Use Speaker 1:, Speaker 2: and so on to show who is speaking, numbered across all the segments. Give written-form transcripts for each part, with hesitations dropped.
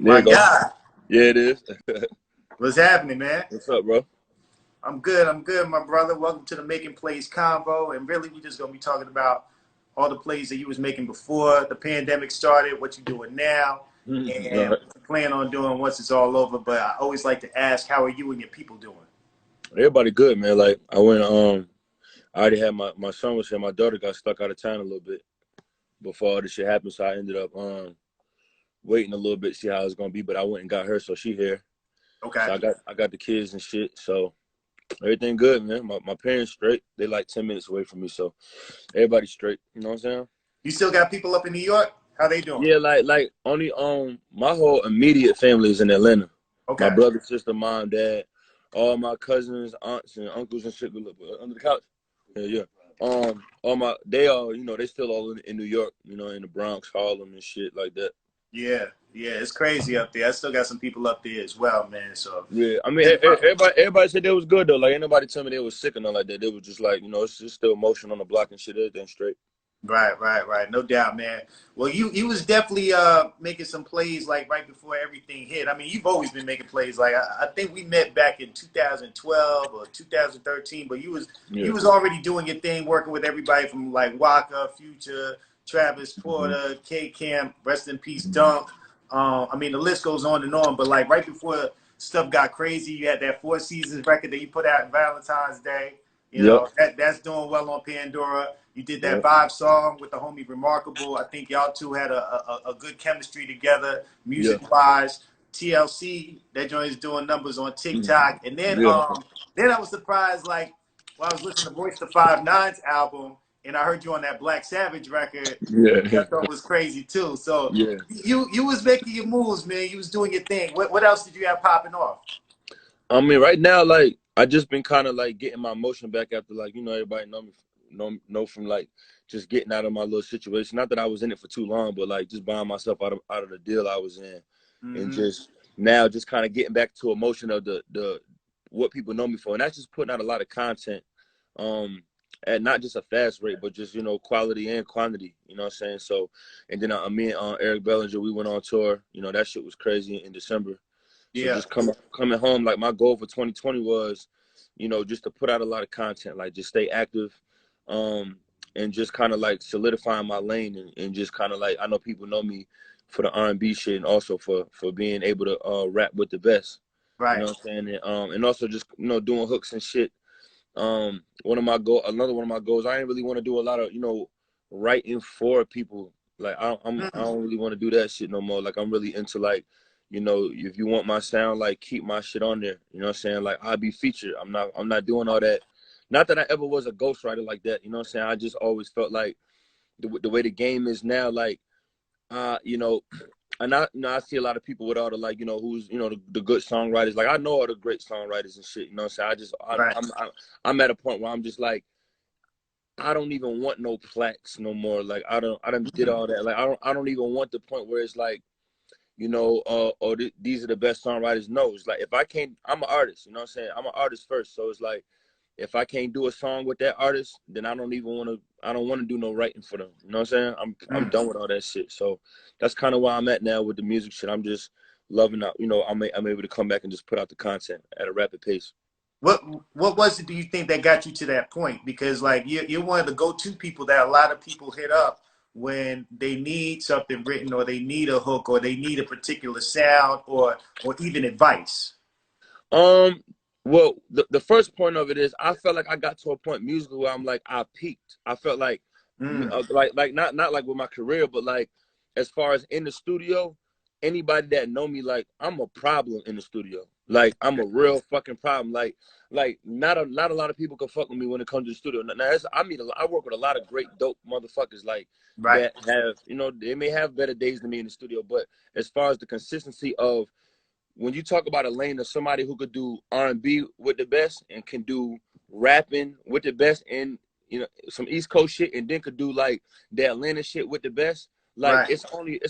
Speaker 1: There
Speaker 2: My
Speaker 1: you go.
Speaker 2: God,
Speaker 1: Yeah, it is.
Speaker 2: what's happening, man?
Speaker 1: What's up, bro?
Speaker 2: I'm good. I'm good, my brother. Welcome to the Making Plays Convo. And really, we just gonna be talking about all the plays that you was making before the pandemic started, what you doing now,
Speaker 1: All
Speaker 2: and
Speaker 1: right.
Speaker 2: what you plan on doing once it's all over. But I always like to ask, how are you and your people doing?
Speaker 1: Everybody good, man. Like I went I already had my son was here. My daughter got stuck out of town a little bit before all this shit happened. So I ended up waiting a little bit, see how it's gonna be. But I went and got her, so she here.
Speaker 2: Okay.
Speaker 1: So I got the kids and shit. So everything good, man. My parents straight. They like 10 minutes away from me, so everybody straight. You know what I'm saying?
Speaker 2: You still got people up in New York? How they doing?
Speaker 1: Yeah, like only my whole immediate family is in Atlanta. My
Speaker 2: Okay.
Speaker 1: brother, sister, mom, dad, all my cousins, aunts, and uncles and shit look under the couch. Yeah, yeah. All my they all they still all in New York, in the Bronx, Harlem, and shit like that.
Speaker 2: Yeah. Yeah. It's crazy up there. I still got some people up there as well, man. So.
Speaker 1: Yeah, I mean,
Speaker 2: It's
Speaker 1: everybody said they was good though. Like, ain't nobody tell me they was sick or nothing like that. They was just like, it's just still motion on the block and shit. Everything straight.
Speaker 2: Right. No doubt, man. Well, you was definitely making some plays like right before everything hit. I mean, you've always been making plays. Like I think we met back in 2012 or 2013, but you
Speaker 1: Yeah.
Speaker 2: was already doing your thing, working with everybody from like Waka, Future, Travis
Speaker 1: Hmm.
Speaker 2: Porter, K Camp, rest in peace, Dunk. I mean, the list goes on and on. But like right before stuff got crazy, you had that Four Seasons record that you put out on Valentine's Day. You
Speaker 1: Yep.
Speaker 2: know, that's doing well on Pandora. You did that
Speaker 1: Yep.
Speaker 2: vibe song with the homie Remarkable. I think y'all two had a good chemistry together,
Speaker 1: Yeah.
Speaker 2: music wise. TLC, that joint is doing numbers on
Speaker 1: Mhm.
Speaker 2: TikTok. And
Speaker 1: Yeah.
Speaker 2: then I was surprised, like, when I was listening to Voice the Five Nine's album, and I heard you on that Black Savage record, which I
Speaker 1: Yeah.
Speaker 2: thought was crazy too. So
Speaker 1: Yeah.
Speaker 2: you was making your moves, man. You was doing your thing. What else did you have popping off?
Speaker 1: I mean, right now, like I just been kind of like getting my motion back after like everybody know from like just getting out of my little situation. Not that I was in it for too long, but like just buying myself out of the deal I was in, and
Speaker 2: Mm-hmm.
Speaker 1: just now just kind of getting back to emotion of the what people know me for, and that's just putting out a lot of content, um, at not just a fast rate, but just quality and quantity. You know what I'm saying? So, and then me and Eric Bellinger, we went on tour. That shit was crazy in December. So
Speaker 2: Yeah.
Speaker 1: just coming home, like my goal for 2020 was, just to put out a lot of content, like just stay active, um, and just kind of like solidifying my lane and just kind of like I know people know me for the R&B shit and also for being able to rap with the best. You know
Speaker 2: Right.
Speaker 1: what I'm saying? And also just doing hooks and shit. Another one of my goals. I didn't really want to do a lot of writing for people. Like I
Speaker 2: Mm.
Speaker 1: don't really want to do that shit no more. Like I'm really into like, if you want my sound, like keep my shit on there. You know what I'm saying? Like I'll be featured. I'm not doing all that. Not that I ever was a ghostwriter like that. You know what I'm saying? I just always felt like the way the game is now, like uh, you know, and I see a lot of people with all the like, who's the good songwriters. Like I know all the great songwriters and shit. You know what I'm saying?
Speaker 2: Right.
Speaker 1: I'm at a point where I'm just like I don't even want no plaques no more. Like I don't did
Speaker 2: Mm.
Speaker 1: all that. Like I don't even want the point where it's like these are the best songwriters. No, it's like if I can't, I'm an artist. You know what I'm saying? I'm an artist first. So it's like if I can't do a song with that artist, then I don't even want to. I don't want to do no writing for them. You know what I'm saying? I'm
Speaker 2: Mm.
Speaker 1: done with all that shit. So that's kind of where I'm at now with the music shit. I'm just loving out. I'm able to come back and just put out the content at a rapid pace.
Speaker 2: What what was it, do you think, that got you to that point? Because like you're one of the go-to people that a lot of people hit up when they need something written, or they need a hook, or they need a particular sound, or even advice.
Speaker 1: Um, well, the first point of it is I felt like I got to a point musically where I'm like I peaked. I felt like
Speaker 2: Mm.
Speaker 1: like not like with my career, but like as far as in the studio, anybody that know me, like I'm a problem in the studio. Like I'm a real fucking problem. Like not a lot of people can fuck with me when it comes to the studio. Now I work with a lot of great dope motherfuckers like
Speaker 2: Right.
Speaker 1: that have they may have better days than me in the studio, but as far as the consistency of when you talk about a lane of somebody who could do R&B with the best and can do rapping with the best and some East Coast shit and then could do like the Atlanta shit with the best, like
Speaker 2: Right.
Speaker 1: it's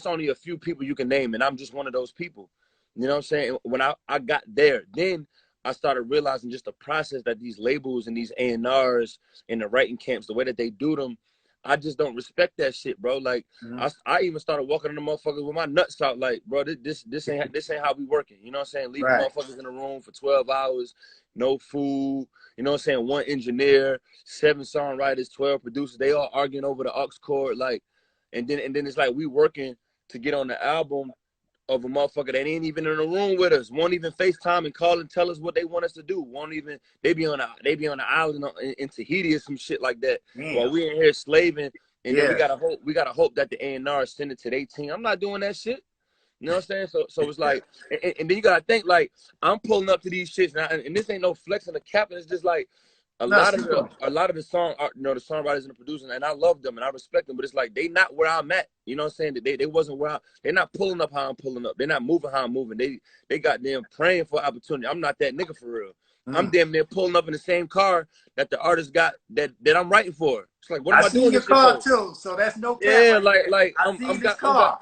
Speaker 1: only a few people you can name and I'm just one of those people. You know what I'm saying? When I got there, then I started realizing just the process that these labels and these A&Rs and the writing camps, the way that they do them, I just don't respect that shit, bro. Like
Speaker 2: Mm-hmm.
Speaker 1: I even started walking on the motherfuckers with my nuts out. Like, bro, this ain't how we working. You know what I'm saying? Leaving
Speaker 2: Right.
Speaker 1: motherfuckers in a room for 12 hours, no food. You know what I'm saying? One engineer, 7 songwriters, 12 producers. They all arguing over the aux chord. Like, and then it's like we working to get on the album of a motherfucker that ain't even in the room with us, won't even FaceTime and call and tell us what they want us to do. Won't even they be on the island in Tahiti or some shit like that while
Speaker 2: Damn.
Speaker 1: we in here slaving, and then we
Speaker 2: Yeah.
Speaker 1: gotta hope that the A&R send it to their team. I'm not doing that shit. You know what I'm saying? So it's like, and then you gotta think like I'm pulling up to these shits now, and this ain't no flexing the cap. It's just like
Speaker 2: No, speak on.
Speaker 1: a lot of the song, you know, the songwriters and the producers, and I love them and I respect them, but it's like they not where I'm at. You know what I'm saying? They wasn't where they're not pulling up how I'm pulling up. They're not moving how I'm moving. They got them praying for opportunity. I'm not that nigga for real. I'm
Speaker 2: Mm.
Speaker 1: damn near pulling up in the same car that the artist got that I'm writing for. It's like, what
Speaker 2: I
Speaker 1: am I
Speaker 2: seen
Speaker 1: doing
Speaker 2: your
Speaker 1: this shit
Speaker 2: car
Speaker 1: for?
Speaker 2: too, so that's no cap
Speaker 1: Yeah,
Speaker 2: right there.
Speaker 1: like
Speaker 2: I seen this
Speaker 1: I'm got
Speaker 2: car.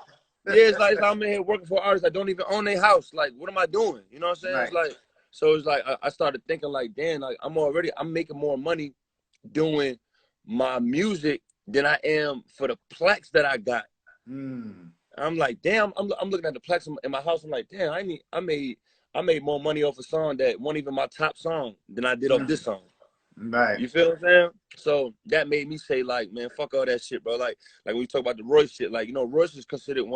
Speaker 1: yeah, it's like I'm in here working for artists that don't even own their house. Like, what am I doing? You know what I'm saying? It's
Speaker 2: Right.
Speaker 1: like, so it's like I started thinking like, damn, like I'm making more money doing my music than I am for the plaques that I got.
Speaker 2: Mm.
Speaker 1: I'm like, damn, I'm looking at the plaques in my house. I'm like, damn, I made more money off a song that wasn't even my top song than I did off
Speaker 2: Mm.
Speaker 1: this song.
Speaker 2: Right.
Speaker 1: You feel what I'm saying? So that made me say, like, man, fuck all that shit, bro. Like when we talk about the Royce shit, like, you know, Royce is considered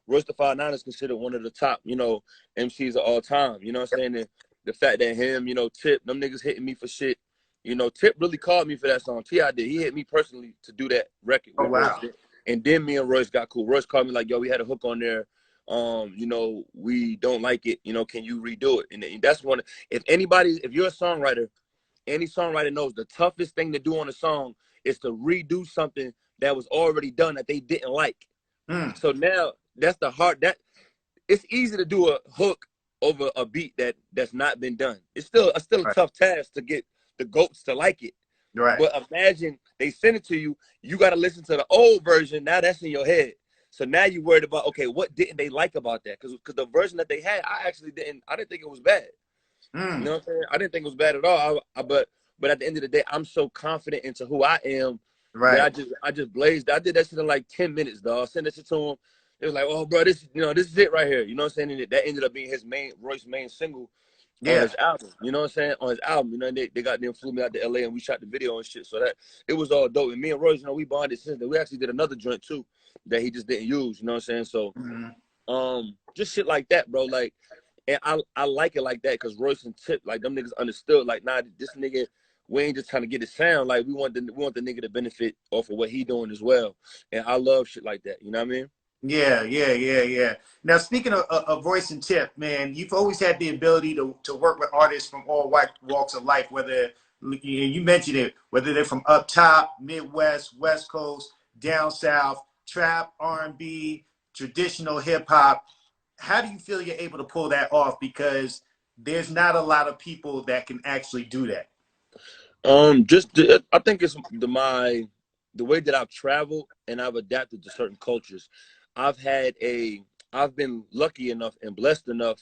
Speaker 1: Royce the 5'9" is considered one of the top, you know, MCs of all time. You know what I'm saying? And the fact that him, you know, Tip, them niggas hitting me for shit. You know, Tip really called me for that song. T.I. did. He hit me personally to do that record
Speaker 2: Oh
Speaker 1: with Royce.
Speaker 2: wow.
Speaker 1: And then me and Royce got cool. Royce called me like, yo, we had a hook on there. You know, we don't like it. You know, can you redo it? And that's one. If you're a songwriter, any songwriter knows the toughest thing to do on a song is to redo something that was already done that they didn't like.
Speaker 2: Mm.
Speaker 1: So now that's the hard that it's easy to do a hook over a beat that's not been done. It's still a
Speaker 2: Right.
Speaker 1: tough task to get the goats to like it.
Speaker 2: Right.
Speaker 1: But imagine they send it to you, you got to listen to the old version. Now that's in your head. So now you worried about, okay, what didn't they like about that? Because the version that they had, I didn't think it was bad. You know
Speaker 2: Mm.
Speaker 1: what I'm saying? I didn't think it was bad at all. But at the end of the day, I'm so confident into who I am that
Speaker 2: Right.
Speaker 1: I just blazed. I did that shit in like 10 minutes, dog. Send that shit to him. It was like, oh, bro, this is it right here. You know what I'm saying? And that ended up being Royce's main single on
Speaker 2: Yeah.
Speaker 1: his album. You know what I'm saying? On his album. You know, and they got them flew me out to LA and we shot the video and shit. So that it was all dope. And me and Royce, you know, we bonded since then. We actually did another joint too that he just didn't use. You know what I'm saying? So
Speaker 2: Mm-hmm.
Speaker 1: just shit like that, bro. Like, and I like it like that because Royce and Tip, like them niggas understood, like, nah, this nigga, we ain't just trying to get it sound. Like we want the nigga to benefit off of what he doing as well. And I love shit like that. You know what I mean?
Speaker 2: Yeah, yeah, yeah, yeah. Now, speaking of Voice and Tip, man, you've always had the ability to work with artists from all walks of life, whether you mentioned it, whether they're from up top, Midwest, West Coast, down south, trap, R&B, traditional hip hop. How do you feel you're able to pull that off? Because there's not a lot of people that can actually do that.
Speaker 1: I think it's the way that I've traveled and I've adapted to certain cultures. I've had a I've been lucky enough and blessed enough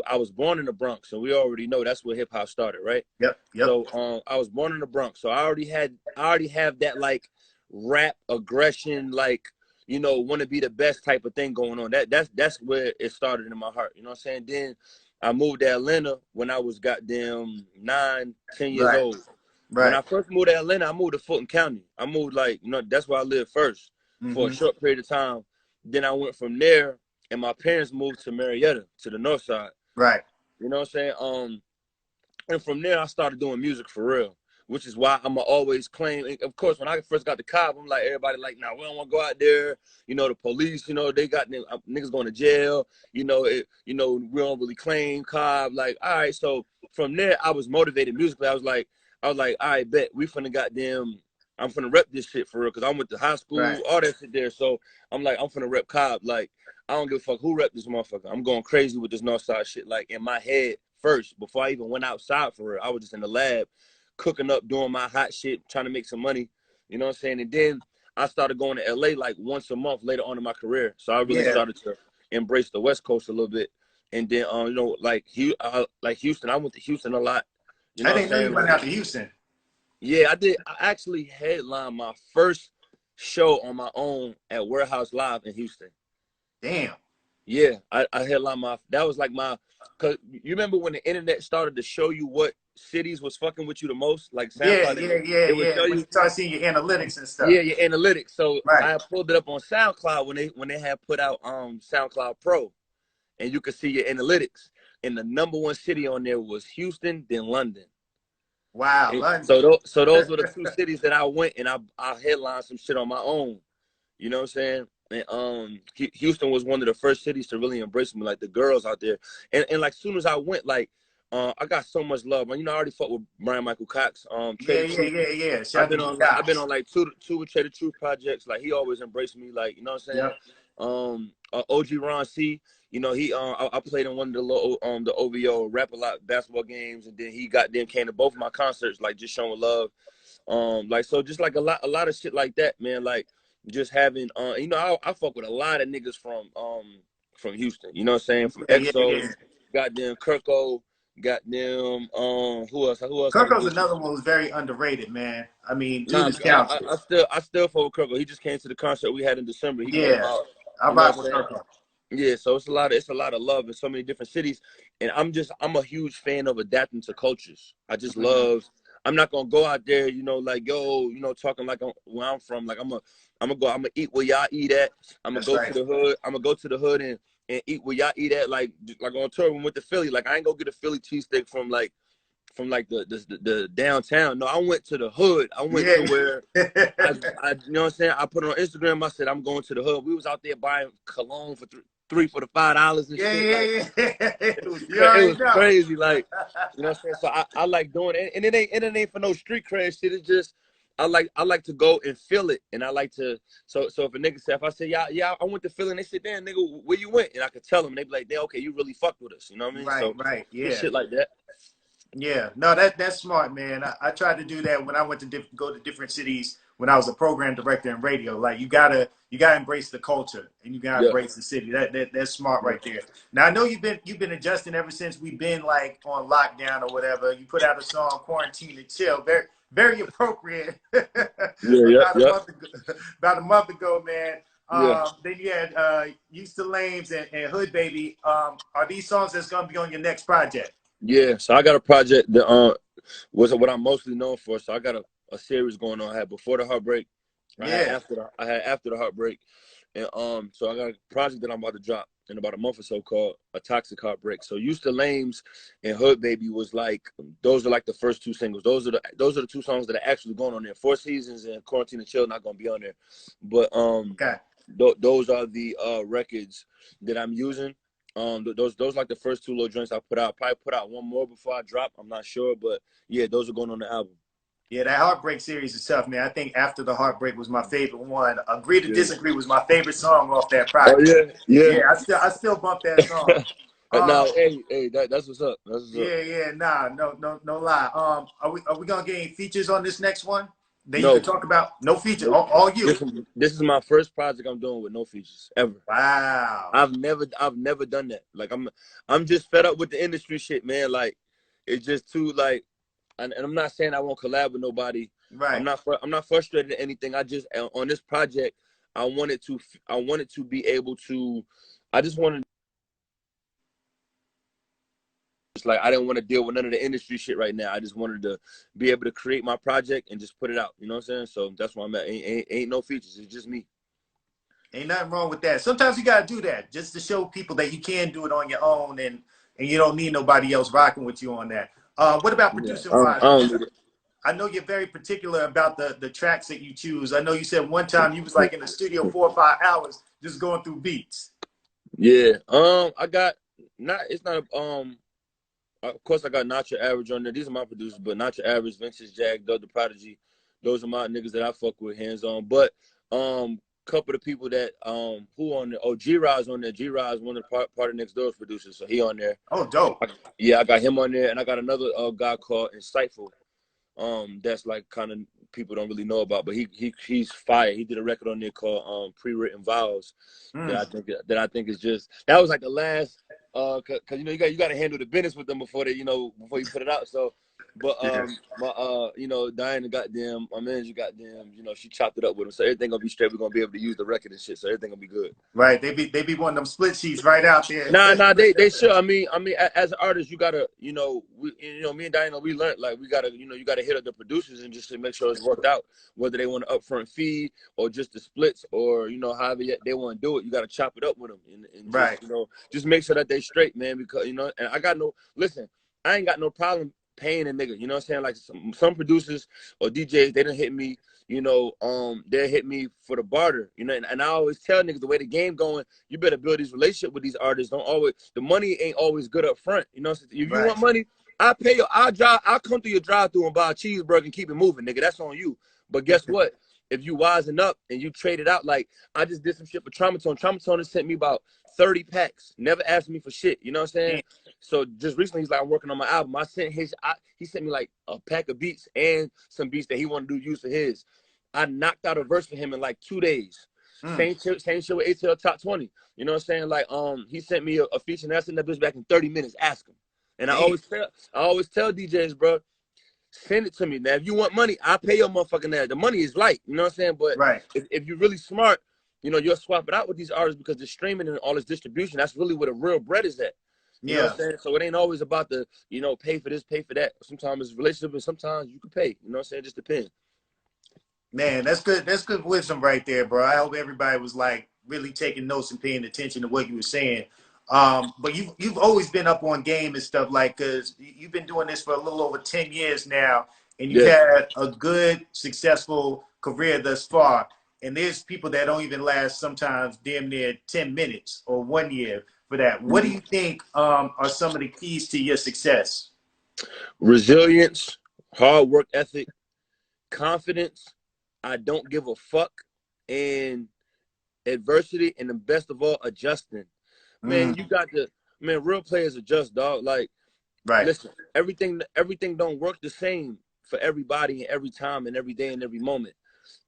Speaker 1: I was born in the Bronx, and we already know that's where hip hop started, right?
Speaker 2: Yep, yep.
Speaker 1: So I was born in the Bronx, so I already have that like rap aggression, like, you know, want to be the best type of thing going on. That's where it started in my heart. You know what I'm saying? Then I moved to Atlanta when I was goddamn 9, 10 years
Speaker 2: Right,
Speaker 1: old. When
Speaker 2: right.
Speaker 1: I first moved to Atlanta, I moved to Fulton County. I moved like, you know, that's where I lived first for a
Speaker 2: Mm-hmm.
Speaker 1: short period of time. Then I went from there, and my parents moved to Marietta, to the north side.
Speaker 2: Right.
Speaker 1: You know what I'm saying? And from there, I started doing music for real, which is why I'm always claim. Of course, when I first got to Cobb, I'm like, everybody like, nah, we don't want to go out there. You know, the police, you know, they got niggas going to jail. We don't really claim Cobb. Like, all right. So from there, I was motivated musically. I was like, all right, bet we finna goddamn. I'm finna rep this shit for real because I went to high school,
Speaker 2: Right.
Speaker 1: all that shit there. So I'm like, I'm finna rep Cobb. Like, I don't give a fuck who rep this motherfucker. I'm going crazy with this Northside shit. Like in my head first, before I even went outside for it, I was just in the lab, cooking up, doing my hot shit, trying to make some money. You know what I'm saying? And then I started going to LA like once a month later on in my career. So I really
Speaker 2: Yeah.
Speaker 1: started to embrace the West Coast a little bit. And then, you know, like Houston, I went to Houston a lot. You
Speaker 2: I
Speaker 1: know what I'm
Speaker 2: didn't know you
Speaker 1: saying?
Speaker 2: went
Speaker 1: Like,
Speaker 2: out to Houston.
Speaker 1: Yeah, I did. I actually headlined my first show on my own at Warehouse Live in Houston.
Speaker 2: Damn.
Speaker 1: Yeah, I headlined my. That was like my. Cause you remember when the internet started to show you what cities was fucking with you the most, like
Speaker 2: Yeah,
Speaker 1: SoundCloud,
Speaker 2: yeah, yeah,
Speaker 1: it would
Speaker 2: yeah.
Speaker 1: show
Speaker 2: When
Speaker 1: you.
Speaker 2: you start seeing your analytics and stuff.
Speaker 1: Yeah, your analytics. So
Speaker 2: Right.
Speaker 1: I pulled it up on SoundCloud when they had put out SoundCloud Pro, and you could see your analytics. And the number one city on there was Houston, then London.
Speaker 2: Wow,
Speaker 1: And
Speaker 2: London.
Speaker 1: so those were the two cities that I went and I headlined some shit on my own. You know what I'm saying? And Houston was one of the first cities to really embrace me, like the girls out there. And like soon as I went, like I got so much love. You know, I already fought with Brian Michael Cox,
Speaker 2: Yeah,
Speaker 1: Trader
Speaker 2: yeah,
Speaker 1: Truth.
Speaker 2: yeah, yeah. Shout out to you
Speaker 1: I've been
Speaker 2: guys.
Speaker 1: on like two Trader Truth projects. Like he always embraced me. Like you know what I'm saying.
Speaker 2: Yep.
Speaker 1: OG Ron C. You know he I played in one of the little the OVO rap a lot basketball games, and then he got then came to both of my concerts, like just showing love. Like so just like a lot of shit like that, man. Like just having you know, I fuck with a lot of niggas from Houston, you know what I'm saying? From
Speaker 2: Yeah, yeah,
Speaker 1: EXO,
Speaker 2: yeah.
Speaker 1: goddamn Kirko, goddamn who else I can
Speaker 2: Kirko's
Speaker 1: do shit.
Speaker 2: another one who's very underrated, man. I mean, dude
Speaker 1: Nah,
Speaker 2: is talented.
Speaker 1: I still fuck with Kirko. He just came to the concert we had in December. He came
Speaker 2: Yeah,
Speaker 1: out,
Speaker 2: I
Speaker 1: you know
Speaker 2: rock
Speaker 1: what I'm
Speaker 2: with
Speaker 1: saying?
Speaker 2: Kirko.
Speaker 1: Yeah, so it's a lot of love in so many different cities, and I'm a huge fan of adapting to cultures. I just
Speaker 2: Mhm.
Speaker 1: love. I'm not gonna go out there, you know, like yo, you know, talking like where I'm from. Like I'm gonna eat where y'all eat at. I'm gonna
Speaker 2: That's
Speaker 1: go to
Speaker 2: right.
Speaker 1: the hood. I'm gonna go to the hood and eat where y'all eat at. Like on tour when we went to Philly. Like I ain't gonna get a Philly cheesesteak from like the downtown. No, I went to the hood. I went to
Speaker 2: Yeah.
Speaker 1: where I you know what I'm saying? I put it on Instagram. I said I'm going to the hood. We was out there buying cologne for three for the $5 and
Speaker 2: Yeah,
Speaker 1: shit. Like
Speaker 2: yeah, yeah. You
Speaker 1: it
Speaker 2: already
Speaker 1: was
Speaker 2: know.
Speaker 1: crazy. Like you know what I'm saying? So I like doing it, and it ain't for no street cred shit. It's just I like to go and feel it, and I like to. So if a nigga say if I say yeah I went to Philly, and they said damn nigga where you went, and I could tell them, and they be like, okay, you really fucked with us. You know what I mean?
Speaker 2: Right,
Speaker 1: So
Speaker 2: right.
Speaker 1: just
Speaker 2: Yeah.
Speaker 1: shit like that.
Speaker 2: Yeah, no, that's smart, man. I tried to do that when I went to go to different cities when I was a program director in radio. Like you gotta embrace the culture and you gotta
Speaker 1: Yeah.
Speaker 2: embrace the city. That's smart
Speaker 1: Yeah.
Speaker 2: right there. Now I know you've been adjusting ever since we've been like on lockdown or whatever. You put out a song "Quarantine and Chill," very appropriate.
Speaker 1: Yeah. Yeah. Yeah.
Speaker 2: About a month ago, man.
Speaker 1: Yeah.
Speaker 2: Then you had "Used to Lames" and "Hood Baby." Are these songs that's gonna be on your next project?
Speaker 1: Yeah. So I got a project that was what I'm mostly known for. So I got a series going on. I had before the heartbreak.
Speaker 2: Yeah.
Speaker 1: I had after the heartbreak, and so I got a project that I'm about to drop in about a month or so called A Toxic Heartbreak. So Used to Lames and Hood Baby was like those are like the first two singles. Those are the two songs that are actually going on there. Four Seasons and Quarantine and Chill not gonna be on there, but
Speaker 2: Okay.
Speaker 1: those are the records that I'm using. Those like the first two little joints I put out. Probably put out one more before I drop. I'm not sure, but yeah, those are going on the album.
Speaker 2: Yeah, that Heartbreak series is tough, man. I think After the Heartbreak was my favorite one. Agree to
Speaker 1: Yeah.
Speaker 2: Disagree was my favorite song off that
Speaker 1: Oh
Speaker 2: project.
Speaker 1: yeah, yeah.
Speaker 2: Yeah, I still bump that song.
Speaker 1: No,
Speaker 2: Um,
Speaker 1: that's what's up. That's what's up.
Speaker 2: yeah, yeah, nah, no lie. Are we gonna get any features on this next one that you could
Speaker 1: No,
Speaker 2: talk about? No feature,
Speaker 1: nope.
Speaker 2: all you.
Speaker 1: This is my first project I'm doing with no features ever.
Speaker 2: Wow.
Speaker 1: I've never done that. Like I'm just fed up with the industry shit, man. Like it's just too like, and I'm not saying I won't collab with nobody.
Speaker 2: Right.
Speaker 1: I'm not frustrated at anything. I just on this project, I wanted to be able to. I just wanted just like I didn't want to deal with none of the industry shit right now. I just wanted to be able to create my project and just put it out. You know what I'm saying? So that's why I'm at. Ain't no features. It's just me.
Speaker 2: Ain't nothing wrong with that. Sometimes you gotta do that just to show people that you can do it on your own and you don't need nobody else rocking with you on that. What about
Speaker 1: Yeah,
Speaker 2: producing wise,
Speaker 1: I don't
Speaker 2: man?
Speaker 1: need it.
Speaker 2: I know you're very particular about the tracks that you choose. I know you said one time you was like in the studio 4 or 5 hours just going through beats.
Speaker 1: Yeah. I got not. It's not. Of course, I got Not Your Average on there. These are my producers, but Not Your Average, Vintage Jack, Doug the Prodigy. Those are my niggas that I fuck with hands on. But couple of people that who on there? Oh, G Rod's on there. G Rod's one of the part of Next Door's producers, so he on there.
Speaker 2: Oh, dope.
Speaker 1: Yeah, I got him on there, and I got another guy called Insightful. That's like kind of people don't really know about, but he's fire. He did a record on there called Pre-Written Vows
Speaker 2: Mm.
Speaker 1: that I think is just that was like the last because you know you got to handle the business with them before they before you put it out. So But
Speaker 2: Yeah.
Speaker 1: my you know, Diana goddamn, my manager goddamn, you know, she chopped it up with him, so everything gonna be straight. We're gonna be able to use the record and shit, so everything gonna be good.
Speaker 2: Right. They be wanting them split sheets right out there.
Speaker 1: Nah, they should. I mean, as an artist, you gotta, you know, me and Diana, we learned like we gotta, you know, you gotta hit up the producers and just to make sure it's worked out, whether they want an upfront fee or just the splits or you know however they want to do it. You gotta chop it up with them and
Speaker 2: Right.
Speaker 1: just you know just make sure that they straight, man. Because you know, and I got no listen, I ain't got no problem paying a nigga. You know what I'm saying? Like some producers or DJs, they didn't hit me. You know, they hit me for the barter. You know, and I always tell niggas the way the game going, you better build these relationship with these artists. Don't always the money ain't always good up front. You know, if you
Speaker 2: Right.
Speaker 1: want money, I pay you. I'll come through your drive through and buy a cheeseburger and keep it moving, nigga. That's on you. But guess what? If you wisen up and you trade it out, like I just did some shit for Tramatone. Tramatone has sent me about 30 packs. Never asked me for shit. You know what I'm saying? So just recently, he's like, I'm working on my album. He sent me like a pack of beats and some beats that he wanted to do use for his. I knocked out a verse for him in like 2 days.
Speaker 2: Mm.
Speaker 1: Same shit with ATL Top 20. You know what I'm saying? Like, he sent me a feature and I sent that bitch back in 30 minutes. Ask him. And
Speaker 2: Damn.
Speaker 1: I always tell DJs, bro, send it to me. Now, if you want money, I'll pay your motherfucking ass. The money is light. You know what I'm saying? But
Speaker 2: Right.
Speaker 1: if you're really smart, you know, you'll swap it out with these artists because the streaming and all this distribution, that's really where the real bread is at. You know what
Speaker 2: Yeah.
Speaker 1: I'm saying? So it ain't always about the, you know, pay for this, pay for that. Sometimes it's relationship and sometimes you can pay. You know what I'm saying? It just depends.
Speaker 2: Man, that's good. That's good wisdom right there, bro. I hope everybody was like really taking notes and paying attention to what you were saying. But you've always been up on game and stuff like because you've been doing this for a little over 10 years now, and you've
Speaker 1: Yeah.
Speaker 2: had a good, successful career thus far. And there's people that don't even last sometimes damn near 10 minutes or 1 year for that. What do you think are some of the keys to your success?
Speaker 1: Resilience, hard work ethic, confidence, I don't give a fuck, and adversity, and the best of all, adjusting. Man,
Speaker 2: Mm,
Speaker 1: you got to, man, real players adjust, dog. Like,
Speaker 2: right.
Speaker 1: listen, everything don't work the same for everybody and every time and every day and every moment.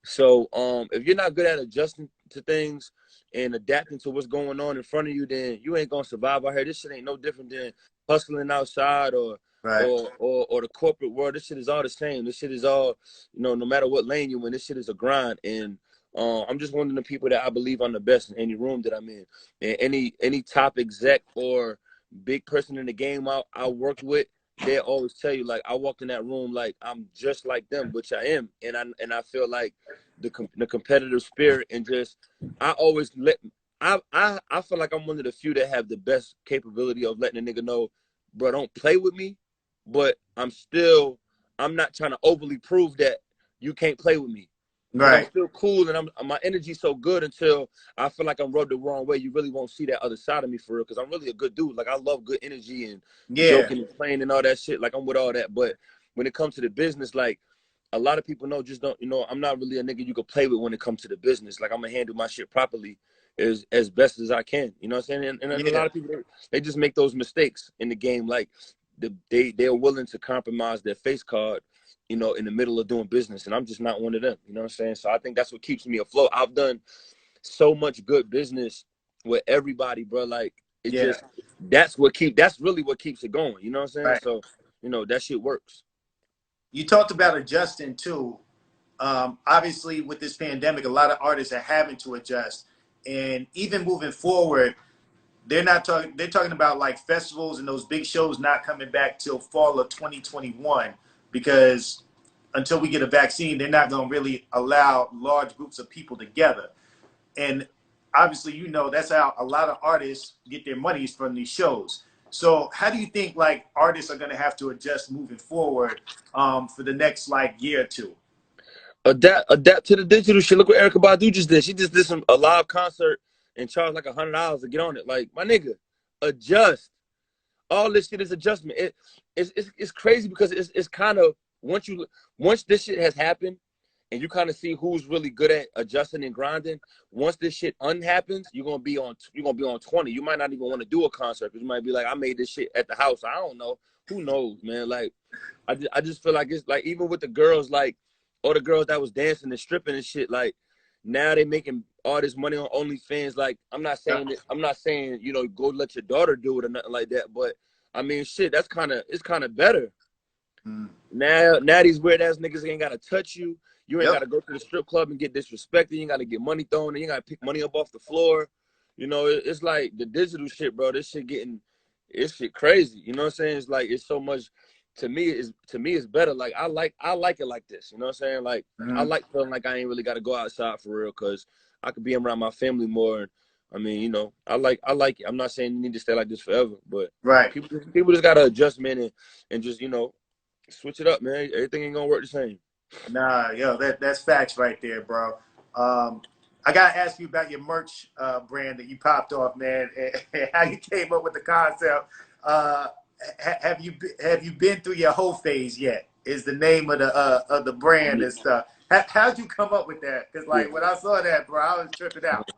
Speaker 1: So if you're not good at adjusting to things and adapting to what's going on in front of you, then you ain't gonna survive out here. This shit ain't no different than hustling outside
Speaker 2: Right.
Speaker 1: or the corporate world. This shit is all the same. This shit is all, you know, no matter what lane you in, this shit is a grind. And I'm just one of the people that I believe I'm the best in any room that I'm in. And any top exec or big person in the game I worked with, they always tell you like I walked in that room like I'm just like them, which I am, and I feel like the competitive spirit and just I always let I feel like I'm one of the few that have the best capability of letting a nigga know, bro, don't play with me, but I'm not trying to overly prove that you can't play with me. But I'm
Speaker 2: Right.
Speaker 1: still cool and my energy's so good until I feel like I'm rubbed the wrong way. You really won't see that other side of me for real because I'm really a good dude. Like I love good energy and
Speaker 2: Yeah.
Speaker 1: joking and playing and all that shit. Like I'm with all that. But when it comes to the business, like a lot of people know just don't, you know, I'm not really a nigga you could play with when it comes to the business. Like I'm gonna handle my shit properly as best as I can. You know what I'm saying? And a
Speaker 2: Yeah.
Speaker 1: lot of people they just make those mistakes in the game. Like they're willing to compromise their face card, you know, in the middle of doing business. And I'm just not one of them. You know what I'm saying? So I think that's what keeps me afloat. I've done so much good business with everybody, bro. Like it
Speaker 2: Yeah.
Speaker 1: just that's really what keeps it going. You know what I'm saying?
Speaker 2: Right.
Speaker 1: So, you know, that shit works.
Speaker 2: You talked about adjusting too. Obviously, with this pandemic, a lot of artists are having to adjust, and even moving forward, they're not talking. They're talking about like festivals and those big shows not coming back till fall of 2021 because until we get a vaccine, they're not going to really allow large groups of people together. And obviously, you know, that's how a lot of artists get their monies from these shows. So how do you think like artists are going to have to adjust moving forward for the next like year or two?
Speaker 1: Adapt to the digital shit. Look what Erica Badu just did. She just did a live concert and charged like $100 to get on it. Like my nigga, adjust. All this shit is adjustment. It's crazy because it's kind of once this shit has happened and you kind of see who's really good at adjusting and grinding. Once this shit unhappens, you're gonna be on 20. You might not even want to do a concert because you might be like, I made this shit at the house. I don't know. Who knows, man? Like I just feel like it's like even with the girls, like all the girls that was dancing and stripping and shit, like now they making all this money on OnlyFans. Like I'm not saying, you know, go let your daughter do it or nothing like that, but I mean shit, it's kind of better. Now these weird ass niggas ain't gotta touch you. You ain't
Speaker 2: Yep.
Speaker 1: gotta go to the strip club and get disrespected. You ain't gotta get money thrown. You ain't gotta pick money up off the floor. You know, it's like the digital shit, bro. This shit crazy. You know what I'm saying? It's like it's so much. To me, it's better. Like I like it like this. You know what I'm saying? Like I
Speaker 2: Mm-hmm.
Speaker 1: like feeling like I ain't really gotta go outside for real, cause I could be around my family more. And I mean, you know, I like it. I'm not saying you need to stay like this forever, but
Speaker 2: Right.
Speaker 1: people just gotta adjust, man, and just, you know, switch it up, man. Everything ain't gonna work the same.
Speaker 2: Nah, yo, that's facts right there, bro. I gotta ask you about your merch brand that you popped off, man, and how you came up with the concept. Uh, have you been through your whole phase yet? Is the name of the brand and stuff. How'd you come up with that? Because
Speaker 1: Yeah.
Speaker 2: like when I saw that, bro, I was tripping out.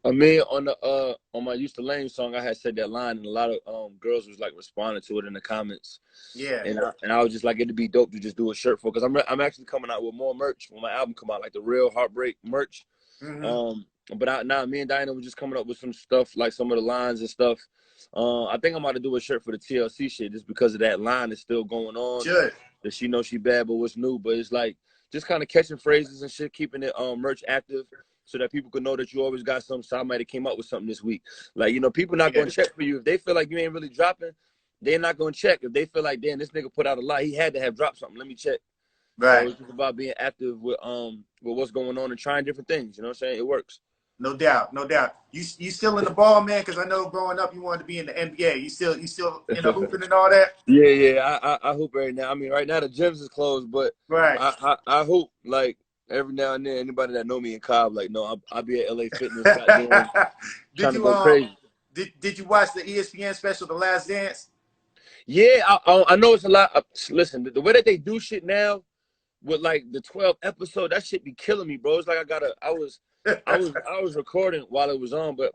Speaker 1: I mean, on my "Used to Lame" song, I had said that line, and a lot of girls was like responding to it in the comments,
Speaker 2: Yeah.
Speaker 1: and I was just like, it'd be dope to just do a shirt for, because I'm actually coming out with more merch when my album come out, like the real heartbreak merch.
Speaker 2: Mm-hmm.
Speaker 1: But now me and Diana was just coming up with some stuff, like some of the lines and stuff. I think I'm about to do a shirt for the TLC shit, just because of that line is still going on.
Speaker 2: Should.
Speaker 1: That she knows she bad, but what's new? But it's like just kind of catching phrases and shit, keeping it merch active, so that people can know that you always got something. Somebody came up with something this week. Like, you know, people not
Speaker 2: Yeah.
Speaker 1: gonna check for you if they feel like you ain't really dropping. They're not gonna check if they feel like, damn, this nigga put out a lot. He had to have dropped something. Let me check. So
Speaker 2: Right.
Speaker 1: it's just about being active with what's going on and trying different things. You know what I'm saying? It works.
Speaker 2: No doubt, no doubt. You still in the ball, man? Because I know growing up you wanted to be in the NBA. You still hooping and all that.
Speaker 1: Yeah. I hoop right now. I mean, right now the gyms is closed, but
Speaker 2: Right.
Speaker 1: I hoop like every now and then. Anybody that know me in Cobb, like, no, I be at LA Fitness, goddamn,
Speaker 2: did
Speaker 1: trying to
Speaker 2: you
Speaker 1: go crazy.
Speaker 2: did you watch the ESPN special, The Last Dance?
Speaker 1: Yeah, I know it's a lot. Listen, the way that they do shit now with like the 12 episode, that shit be killing me, bro. It's like I was recording while it was on, but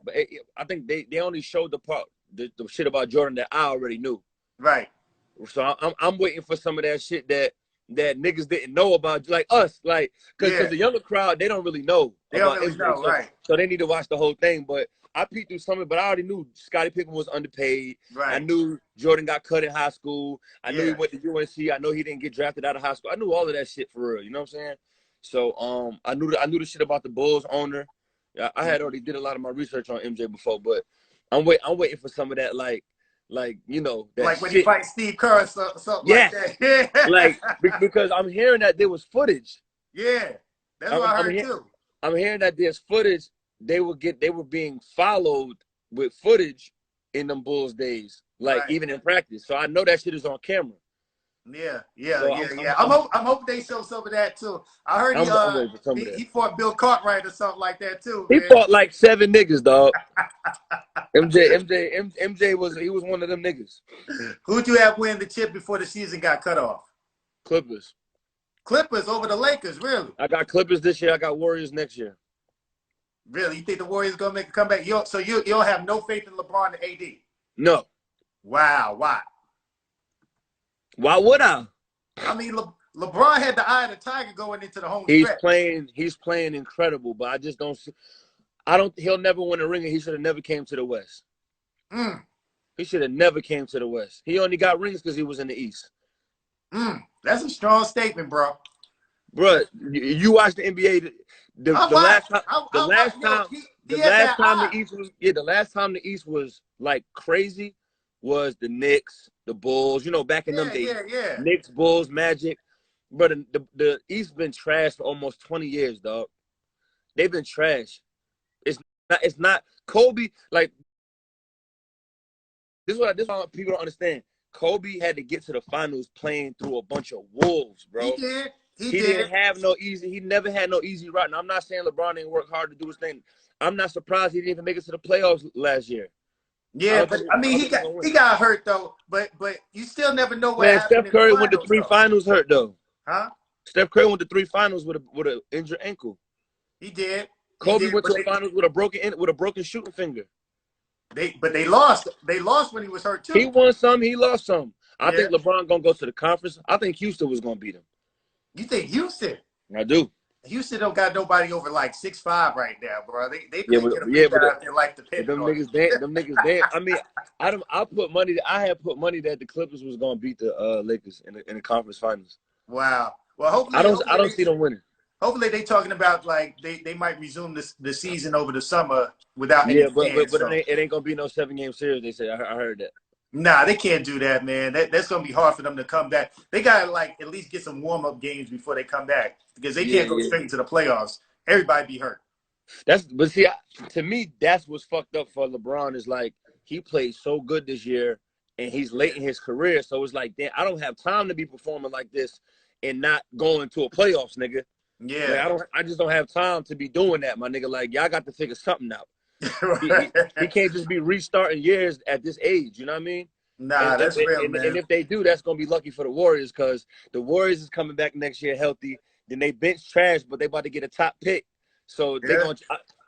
Speaker 1: I think they only showed the shit about Jordan that I already knew.
Speaker 2: Right.
Speaker 1: So I'm waiting for some of that shit that niggas didn't know about, like us, like because
Speaker 2: Yeah.
Speaker 1: the younger crowd, they don't really know
Speaker 2: They don't
Speaker 1: about
Speaker 2: really
Speaker 1: MJ,
Speaker 2: know.
Speaker 1: so
Speaker 2: Right.
Speaker 1: they need to watch the whole thing. But I peeked through some of it, but I already knew Scottie Pippen was underpaid. I
Speaker 2: Right.
Speaker 1: knew Jordan got cut in high school. I knew he
Speaker 2: Yeah.
Speaker 1: went to UNC. I know he didn't get drafted out of high school. I knew all of that shit for real. You know what I'm saying? So I knew the shit about the Bulls owner. I had already did a lot of my research on MJ before, but I'm waiting for some of that, like, you know, that
Speaker 2: Like when he
Speaker 1: shit.
Speaker 2: fights Steve Kerr or something like
Speaker 1: Yes,
Speaker 2: that. Yeah.
Speaker 1: like because I'm hearing that there was footage.
Speaker 2: Yeah. That's what
Speaker 1: I'm,
Speaker 2: I
Speaker 1: I'm,
Speaker 2: heard
Speaker 1: he-
Speaker 2: too.
Speaker 1: I'm hearing that there's footage. They were being followed with footage in them Bulls days, like
Speaker 2: Right.
Speaker 1: even in practice. So I know that shit is on camera.
Speaker 2: Yeah, yeah,
Speaker 1: So
Speaker 2: yeah, yeah. I'm hoping they show some of that too. I heard
Speaker 1: I'm waiting for some of that.
Speaker 2: he fought Bill Cartwright or something like that too,
Speaker 1: He
Speaker 2: man.
Speaker 1: fought like 7 niggas, dog. MJ was one of them niggas.
Speaker 2: Who'd you have win the chip before the season got cut off?
Speaker 1: Clippers.
Speaker 2: Clippers over the Lakers, really?
Speaker 1: I got Clippers this year. I got Warriors next year.
Speaker 2: Really? You think the Warriors gonna make a comeback? You don't have no faith in LeBron and AD?
Speaker 1: No.
Speaker 2: Wow, why?
Speaker 1: Why would I?
Speaker 2: I mean, LeBron had the eye of the tiger going into the home
Speaker 1: He's
Speaker 2: stretch.
Speaker 1: playing incredible, but I just don't see. I don't. He'll never win a ring, and he should have never came to the West.
Speaker 2: Mm,
Speaker 1: He should have never came to the West. He only got rings because he was in the East.
Speaker 2: that's a strong statement, bro.
Speaker 1: Bro, you watch the NBA. The,
Speaker 2: I
Speaker 1: the
Speaker 2: watch.
Speaker 1: last time, the
Speaker 2: I watch.
Speaker 1: last
Speaker 2: Yo,
Speaker 1: time,
Speaker 2: he
Speaker 1: the
Speaker 2: had
Speaker 1: last
Speaker 2: that
Speaker 1: time the
Speaker 2: eye.
Speaker 1: East was the last time the East was like crazy was the Knicks, the Bulls. You know, back in them
Speaker 2: Yeah,
Speaker 1: days,
Speaker 2: yeah, yeah.
Speaker 1: Knicks, Bulls, Magic. But the East been trash for almost 20 years, dog. They've been trash. It's not Kobe. Like this is what people don't understand. Kobe had to get to the finals playing through a bunch of wolves,
Speaker 2: He
Speaker 1: bro.
Speaker 2: did. He
Speaker 1: He
Speaker 2: did.
Speaker 1: didn't have no easy. He never had no easy route. And I'm not saying LeBron didn't work hard to do his thing. I'm not surprised he didn't even make it to the playoffs last year. I
Speaker 2: Yeah,
Speaker 1: don't
Speaker 2: but
Speaker 1: think.
Speaker 2: I
Speaker 1: I
Speaker 2: mean,
Speaker 1: don't think he's gonna
Speaker 2: he
Speaker 1: win.
Speaker 2: got hurt though. But you still never know what
Speaker 1: Man,
Speaker 2: happened
Speaker 1: Steph
Speaker 2: in the
Speaker 1: Curry went to
Speaker 2: finals,
Speaker 1: three
Speaker 2: though.
Speaker 1: finals hurt though.
Speaker 2: Huh?
Speaker 1: Steph Curry went to three finals with a injured ankle.
Speaker 2: He did. He
Speaker 1: Kobe
Speaker 2: did.
Speaker 1: went
Speaker 2: But
Speaker 1: to a finals with a broken shooting finger.
Speaker 2: they lost. They lost when he was hurt
Speaker 1: He
Speaker 2: too.
Speaker 1: won some. He lost some. I
Speaker 2: Yeah.
Speaker 1: think LeBron gonna go to the conference. I think Houston was gonna beat him.
Speaker 2: You think Houston?
Speaker 1: I do.
Speaker 2: Houston don't got nobody over like 6'5" right now, bro. They
Speaker 1: Yeah,
Speaker 2: couldn't
Speaker 1: but
Speaker 2: get a
Speaker 1: yeah,
Speaker 2: big guy if their life
Speaker 1: but
Speaker 2: depended
Speaker 1: them
Speaker 2: on
Speaker 1: niggas, them niggas, I mean, I put money. I had put money that the Clippers was gonna beat the Lakers in the conference finals.
Speaker 2: it. Wow. Well,
Speaker 1: I don't see them winning.
Speaker 2: hopefully they talking about like they might resume the season over the summer without any
Speaker 1: Yeah,
Speaker 2: fans.
Speaker 1: but
Speaker 2: So
Speaker 1: it ain't gonna be no 7 game series. They say I heard that.
Speaker 2: nah, they can't do that, man. That's gonna be hard for them to come back. They gotta like at least get some warm up games before they come back because they
Speaker 1: Yeah,
Speaker 2: can't go
Speaker 1: yeah.
Speaker 2: straight into the playoffs. Everybody be hurt.
Speaker 1: But see, to me, that's what's fucked up for LeBron is like he played so good this year, and he's late in his career, so it's like, damn, I don't have time to be performing like this and not going to a playoffs, nigga. Like
Speaker 2: Yeah.
Speaker 1: I just don't have time to be doing that, my nigga. Like y'all got to figure something out. He can't just be restarting years at this age. You know what I mean?
Speaker 2: Nah, that's real,
Speaker 1: And
Speaker 2: man.
Speaker 1: if they do, that's gonna be lucky for the Warriors because the Warriors is coming back next year healthy. Then they bench trash, but they about to get a top pick. So they
Speaker 2: Yeah.
Speaker 1: gonna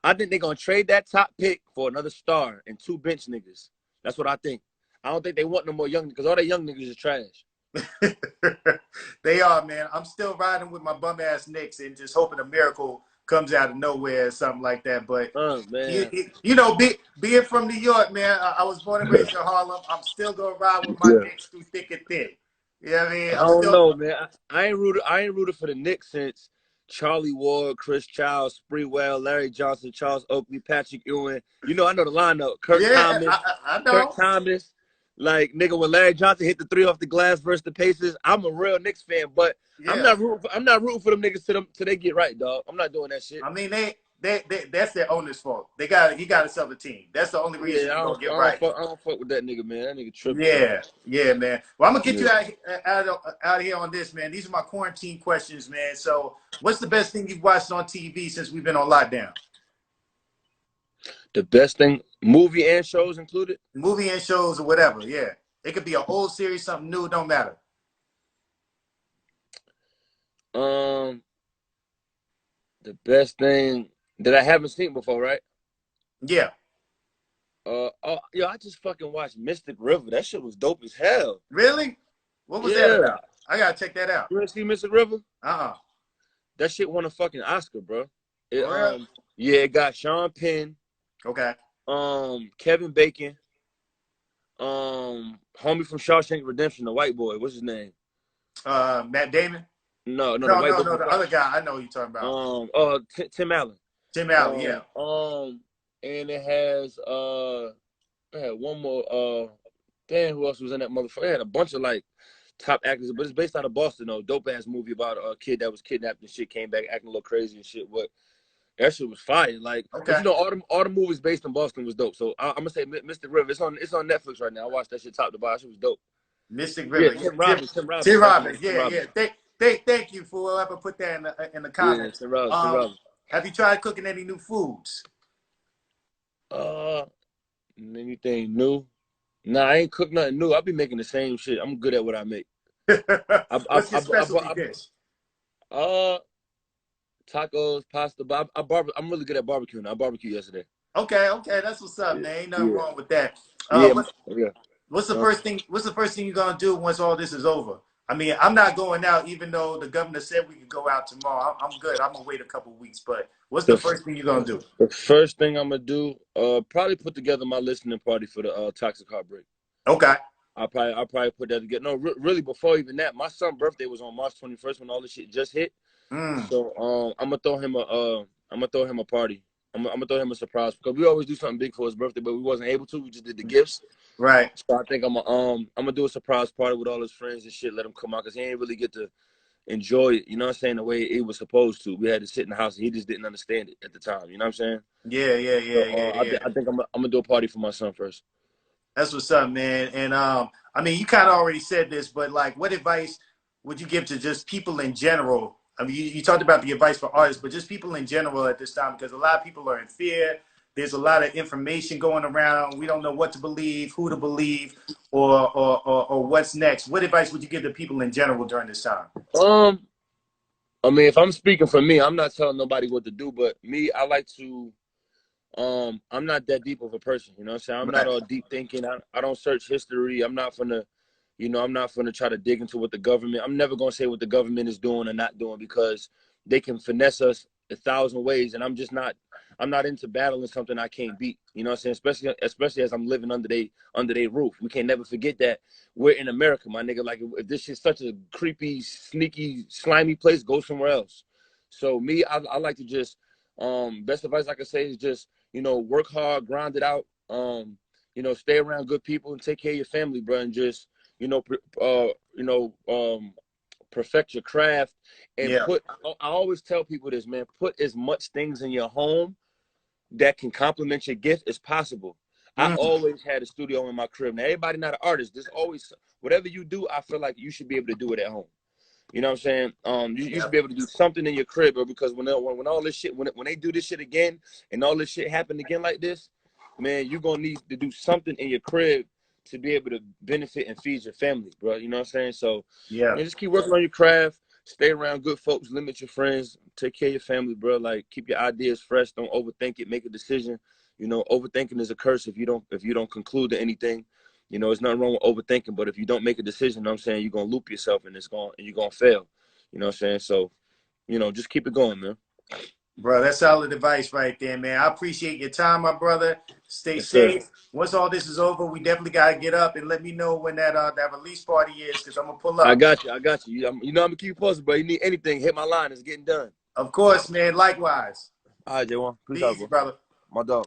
Speaker 1: I think they're gonna trade that top pick for another star and 2 bench niggas. That's what I think. I don't think they want no more young because all the young niggas is trash.
Speaker 2: They are, man. I'm still riding with my bum ass Knicks and just hoping a miracle comes out of nowhere or something like that. But
Speaker 1: Man.
Speaker 2: you know, being from New York, man, I was born and raised in Harlem. I'm still gonna ride with my
Speaker 1: Yeah.
Speaker 2: Knicks through thick and thin. You know what I mean?
Speaker 1: I
Speaker 2: I'm
Speaker 1: don't
Speaker 2: still
Speaker 1: know, man. I ain't rooted for the Knicks since Charlie Ward, Chris Childs, Spreewell, Larry Johnson, Charles Oakley, Patrick Ewing. You know, I know the lineup.
Speaker 2: yeah, I
Speaker 1: Kurt
Speaker 2: know.
Speaker 1: Thomas. Like nigga, when Larry Johnson hit the three off the glass versus the Pacers, I'm a real Knicks fan, but
Speaker 2: Yeah.
Speaker 1: I'm not rooting for them niggas till they get right, dog. I'm not doing that shit.
Speaker 2: I mean they that's their owner's fault. He got to sell the team. That's the only
Speaker 1: Yeah,
Speaker 2: reason he gonna get right.
Speaker 1: I don't fuck with that nigga, man. That nigga tripping.
Speaker 2: Yeah, yeah, man. Well, I'm gonna get
Speaker 1: Yeah.
Speaker 2: you out of here on this, man. These are my quarantine questions, man. So, what's the best thing you've watched on TV since we've been on lockdown?
Speaker 1: The best thing, movie and shows included.
Speaker 2: Movie and shows or whatever. Yeah, it could be an old series, something new. Don't matter.
Speaker 1: Um, the best thing that I haven't seen before, right?
Speaker 2: Yeah.
Speaker 1: Yo, I just fucking watched Mystic River. That shit was dope as hell.
Speaker 2: Really? What was that
Speaker 1: Yeah.
Speaker 2: about? I gotta check that out.
Speaker 1: You ever see Mystic River?
Speaker 2: Uh-uh.
Speaker 1: That shit won a fucking Oscar, bro. It
Speaker 2: For real?
Speaker 1: yeah, it got Sean Penn,
Speaker 2: Okay.
Speaker 1: Kevin Bacon, homie from Shawshank Redemption, the white boy. What's his name?
Speaker 2: Matt Damon?
Speaker 1: The white boy
Speaker 2: No.
Speaker 1: from
Speaker 2: The other guy, I know who you're talking about.
Speaker 1: Tim Allen.
Speaker 2: Tim Allen. Yeah.
Speaker 1: And it had one more damn, who else was in that motherfucker? It had a bunch of like top actors, but it's based out of Boston though. Dope ass movie about a kid that was kidnapped and shit, came back acting a little crazy and shit. But that shit was fire. Like, but
Speaker 2: Okay.
Speaker 1: you know, all the movies based in Boston was dope. So I'm gonna say Mystic River. It's on Netflix right now. I watched that shit top to bottom. That shit was dope.
Speaker 2: Mystic
Speaker 1: Yeah,
Speaker 2: River. Yeah.
Speaker 1: Tim Robbins.
Speaker 2: Tim
Speaker 1: That's the name.
Speaker 2: Robbins.
Speaker 1: Tim
Speaker 2: Yeah,
Speaker 1: Robbins.
Speaker 2: yeah. Thank you for whoever put that in the
Speaker 1: Yeah,
Speaker 2: comments.
Speaker 1: Tim Robbins.
Speaker 2: Have you tried cooking any new foods?
Speaker 1: Uh, anything new? Nah, I ain't cooked nothing new. I be making the same shit. I'm good at what I make.
Speaker 2: What's your specialty
Speaker 1: I,
Speaker 2: dish?
Speaker 1: uh, tacos, pasta. But I'm really good at barbecuing. I barbecued yesterday.
Speaker 2: Okay, that's what's up,
Speaker 1: Yeah,
Speaker 2: man. Ain't nothing
Speaker 1: yeah,
Speaker 2: wrong with that.
Speaker 1: yeah,
Speaker 2: What,
Speaker 1: yeah.
Speaker 2: what's the first thing? What's the first thing you're gonna do once all this is over? I mean, I'm not going out, even though the governor said we could go out tomorrow. I'm good. I'm gonna wait a couple weeks. But what's the first thing you're gonna do?
Speaker 1: The first thing I'm gonna do, probably put together my listening party for the toxic heartbreak.
Speaker 2: Okay.
Speaker 1: I'll probably put that together. No, really, before even that, my son's birthday was on March 21st when all this shit just hit. So I'm gonna throw him a party. I'm gonna throw him a surprise because we always do something big for his birthday, but we wasn't able to. We just did the gifts.
Speaker 2: Right.
Speaker 1: So I think I'm gonna do a surprise party with all his friends and shit. Let him come out because he ain't really get to enjoy it. You know what I'm saying? The way it was supposed to. We had to sit in the house and he just didn't understand it at the time. You know what I'm saying?
Speaker 2: Yeah.
Speaker 1: I think I'm gonna do a party for my son first.
Speaker 2: That's what's up, man. And I mean, you kind of already said this, but like, what advice would you give to just people in general? I mean, you talked about the advice for artists, but just people in general at this time, because a lot of people are in fear. There's a lot of information going around. We don't know what to believe, who to believe, or what's next. What advice would you give to people in general during this time?
Speaker 1: I mean, if I'm speaking for me, I'm not telling nobody what to do, but me, I like to I'm not that deep of a person, you know what I'm saying? I'm not
Speaker 2: Right.
Speaker 1: all deep thinking. I don't search history. I'm not gonna try to dig into what the government. I'm never gonna say what the government is doing or not doing because they can finesse us 1,000 ways, and I'm not into battling something I can't beat. You know what I'm saying? Especially as I'm living under they roof. We can't never forget that we're in America, my nigga. Like if this shit's such a creepy, sneaky, slimy place, go somewhere else. So me, I like to just best advice I can say is just, you know, work hard, grind it out. You know, stay around good people and take care of your family, bro, and just, you know, perfect your craft and
Speaker 2: Yeah.
Speaker 1: put. I always tell people this, man. Put as much things in your home that can complement your gift as possible. I
Speaker 2: Mm.
Speaker 1: always had a studio in my crib. Now, everybody not an artist. There's always whatever you do. I feel like you should be able to do it at home. You know what I'm saying? You should
Speaker 2: Yeah.
Speaker 1: be able to do something in your crib, bro, because when all this shit, when they do this shit again and all this shit happen again like this, man, you're gonna need to do something in your crib to be able to benefit and feed your family, bro. You know what I'm saying? So,
Speaker 2: Yeah.
Speaker 1: man, just keep working on your craft, stay around good folks, limit your friends, take care of your family, bro. Like keep your ideas fresh, don't overthink it, make a decision. You know, overthinking is a curse if you don't conclude to anything. You know, there's nothing wrong with overthinking, but if you don't make a decision, you know what I'm saying, you're gonna loop yourself and you're gonna fail. You know what I'm saying? So, you know, just keep it going, man.
Speaker 2: Bro, that's solid advice right there, man. I appreciate your time, my brother. Stay
Speaker 1: Yes, sir.
Speaker 2: safe. Once all this is over, we definitely gotta get up and let me know when that release party is, because I'm gonna pull
Speaker 1: I
Speaker 2: up.
Speaker 1: got you. I got you. You know I'm gonna keep you posted, bro. You need anything, hit my line. It's getting done.
Speaker 2: Of course, man. Likewise.
Speaker 1: All right, J1.
Speaker 2: Be
Speaker 1: Peace out,
Speaker 2: easy,
Speaker 1: bro.
Speaker 2: brother.
Speaker 1: My dog.